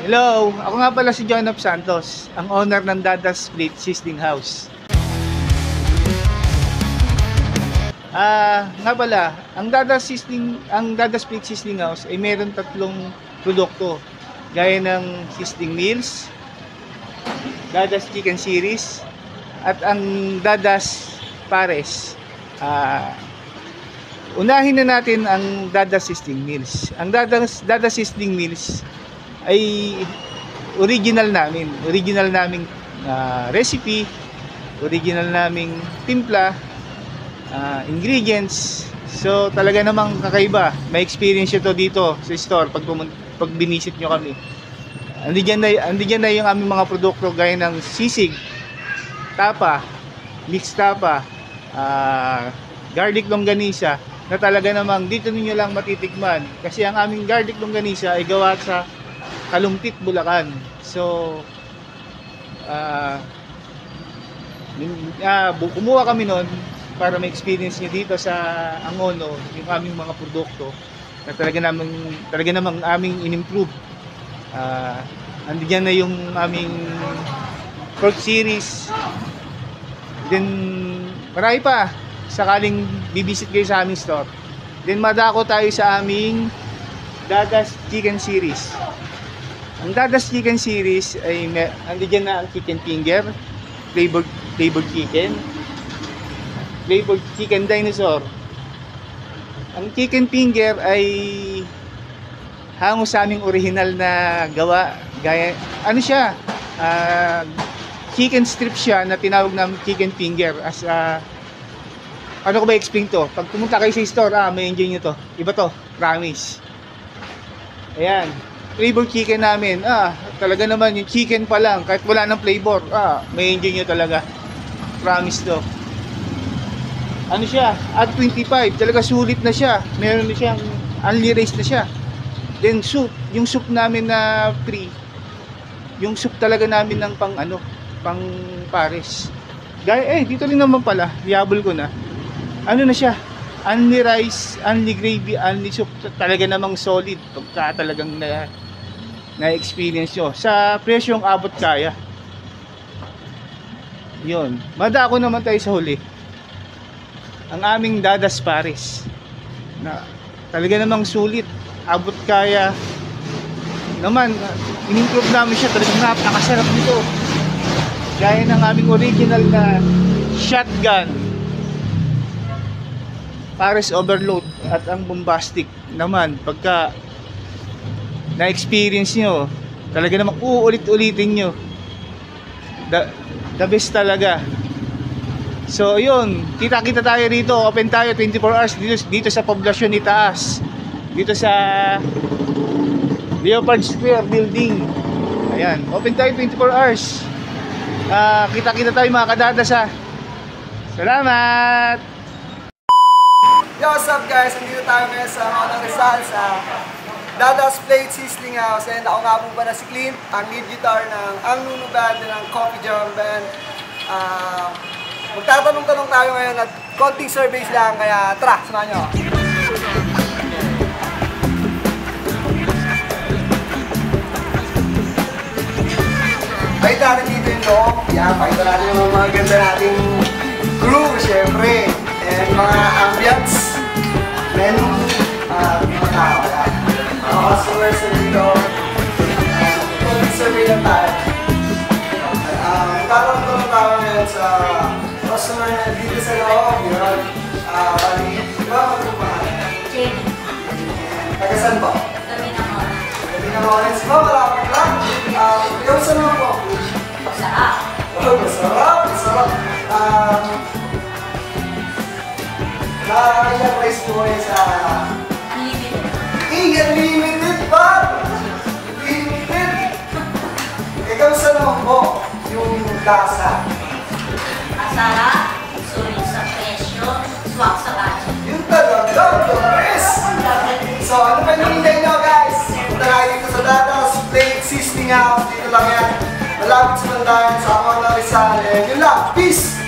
Hello, ako nga pala si John of Santos, ang owner ng Dada's Split Sizzling House. Nga pala, ang Dada's Split Sizzling House ay meron tatlong produkto, gaya ng sizzling meals, Dada's Chicken Series, at ang Dada's Pares. Unahin na natin ang Dada's Sizzling Meals. Ang Dada's Sizzling Meals ay original naming recipe, original naming timpla, ingredients. So talaga namang kakaiba. May experience ito dito sa store pag binisit nyo kami. Andiyan na yung aming mga produkto gaya ng sisig, tapa, mixed tapa, garlic longganisa, na talaga namang dito ninyo lang matitikman kasi ang aming garlic longganisa ay gawa sa Kalumpit, Bulacan. So kumuha kami noon para may experience nyo dito sa Angono yung aming mga produkto na talaga namang aming in-improve. Andiyan na yung aming pork series. Then marami pa sakaling bibisit kayo sa aming store. Then madako tayo sa aming Dada's Chicken Series. Ang Dada's Chicken Series ay andiyan na ang chicken finger, flavored chicken, flavored chicken dinosaur. Ang chicken finger ay hango sa aming original na gawa, gaya chicken strip siya na tinawag na chicken finger. As ano ko ba explain to? Pag pumunta kayo sa store, may enjoy nyo to. Iba to, promise. Ayan, flavor chicken namin. Talaga naman yung chicken pa lang, kahit wala ng flavor, may enjoy nyo talaga. Promise to. Ano siya? At 25, talaga sulit na siya. Meron na siyang only rice na siya. Then soup, yung soup namin na free. Yung soup talaga namin ng pang pares. Gaya dito rin naman pala, diabol ko na. Ano na siya? Only rice, only gravy, only soup. Talaga namang solid pagka talagang na-experience nyo. Sa presyong abot kaya. Yun. Madako naman tayo sa huli. Ang aming Dada's Pares. Na talaga namang sulit. Abot kaya. Naman, in-improve namin siya. Talagang napakasarap nito. Gaya ng aming original na shotgun Pares overload. At ang bombastic naman pagka na-experience nyo, talaga namang uulit-ulitin nyo. The best talaga. So yun, kita-kita tayo rito. Open tayo 24 hours dito sa poblasyon ni Taas, dito sa Leopard Square building. Ayan, open tayo 24 hours. Kita-kita tayo mga kadadas ha. Salamat! Yo, what's up guys? Nandito tayo ngayon sa Manang Rizal sa Dada's Split Sizzling House. And ako nga po pala si Clint, ang lead guitar ng Ang Nuno Band ng Coffee Jam Band. Magtatanong-tanong tayo ngayon at konting surveys lang, kaya tara, samahan nyo. Pakita natin dito yung loob. Yan, pakita natin yung mga ganda nating crew, syempre. And mga ambience, menu, mga tao. Mga customers na dito. Konting survey lang tayo. Magtatanong-tanong tayo ngayon sa customer na dito sa loob. Yun. Bali, diba magpupahan? Jenny. Tagasan po? Kami na mo. Kami na mo. Diba malapit lang? Yung sa mga po? Masarap. Masarap, masarap. Nakakailang price po kayo sa... Unlimited. Unlimited ba? Unlimited? Ikaw sa naman po yung lasa. Masarap, sulit sa presyo, swak sa budget. Yung talaga, the best! So ano pa yung hinday nyo guys? Punta tayo dito sa Dada's Split Sizzling House. Dito lang yan. Malapit sa Mandayan, sa Manang Rizal. Yun lang, peace!